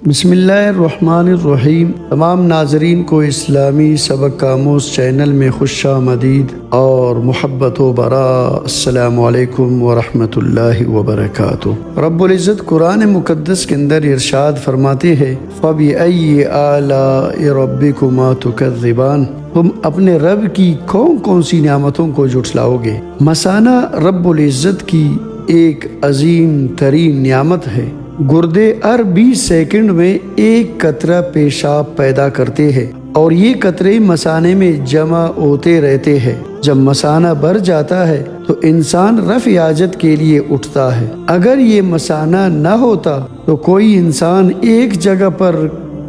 بسم اللہ الرحمن الرحیم۔ تمام ناظرین کو اسلامی سبق آموز چینل میں خوش آمدید اور محبت و برا۔ السلام علیکم ورحمۃ اللہ وبرکاتہ۔ رب العزت قرآن مقدس کے اندر ارشاد فرماتے ہیں فَبِأَيِّ آلَاءِ رَبِّكُمَا تُكَذِّبَانِ، تم اپنے رب کی کون کون سی نعمتوں کو جھٹلاؤ گے۔ مثانہ رب العزت کی ایک عظیم ترین نعمت ہے۔ گردے ہر 20 سیکنڈ میں ایک قطرہ پیشاب پیدا کرتے ہیں اور یہ قطرے مثانے میں جمع ہوتے رہتے ہیں۔ جب مثانہ بھر جاتا ہے تو انسان رفع حاجت کے لیے اٹھتا ہے۔ اگر یہ مثانہ نہ ہوتا تو کوئی انسان ایک جگہ پر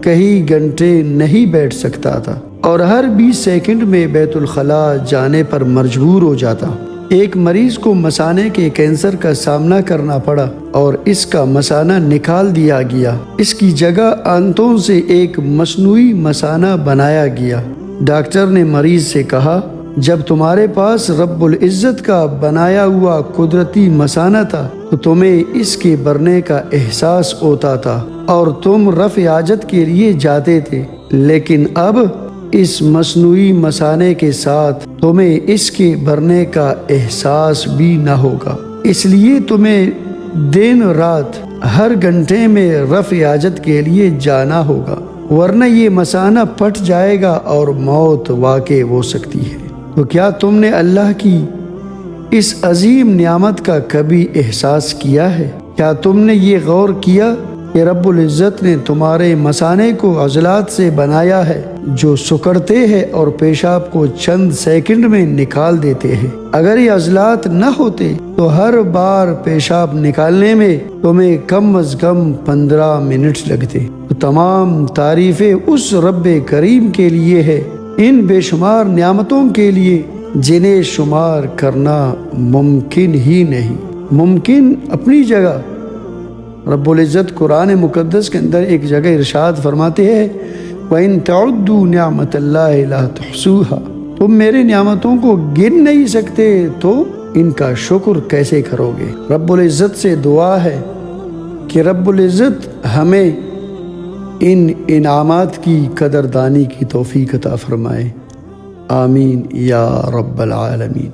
کئی گھنٹے نہیں بیٹھ سکتا تھا اور ہر 20 سیکنڈ میں بیت الخلاء جانے پر مجبور ہو جاتا۔ ایک مریض کو مثانے کے کینسر کا سامنا کرنا پڑا اور اس کا مثانہ نکال دیا گیا۔ اس کی جگہ آنتوں سے ایک مصنوعی مثانہ بنایا گیا۔ ڈاکٹر نے مریض سے کہا، جب تمہارے پاس رب العزت کا بنایا ہوا قدرتی مثانہ تھا تو تمہیں اس کے بھرنے کا احساس ہوتا تھا اور تم رفع حاجت کے لیے جاتے تھے، لیکن اب اس مصنوعی مثانے کے ساتھ تمہیں اس کے بھرنے کا احساس بھی نہ ہوگا، اس لیے تمہیں دن رات ہر گھنٹے میں رفع حاجت کے لیے جانا ہوگا، ورنہ یہ مثانہ پھٹ جائے گا اور موت واقع ہو سکتی ہے۔ تو کیا تم نے اللہ کی اس عظیم نعمت کا کبھی احساس کیا ہے؟ کیا تم نے یہ غور کیا کہ رب العزت نے تمہارے مثانے کو عضلات سے بنایا ہے جو سکڑتے ہیں اور پیشاب کو چند سیکنڈ میں نکال دیتے ہیں؟ اگر یہ عضلات نہ ہوتے تو ہر بار پیشاب نکالنے میں تمہیں کم از کم 15 منٹ لگتے۔ تو تمام تعریفیں اس رب کریم کے لیے ہے، ان بے شمار نعمتوں کے لیے جنہیں شمار کرنا ممکن ہی نہیں۔ ممکن اپنی جگہ رب العزت قرآن مقدس کے اندر ایک جگہ ارشاد فرماتے ہیں وَإِن تَعُدُّوا نِعْمَةَ اللَّهِ لَا تُحْصُوهَا، تم میرے نعمتوں کو گن نہیں سکتے تو ان کا شکر کیسے کرو گے۔ رب العزت سے دعا ہے کہ رب العزت ہمیں ان انعامات کی قدردانی کی توفیق عطا فرمائے، آمین یا رب العالمین۔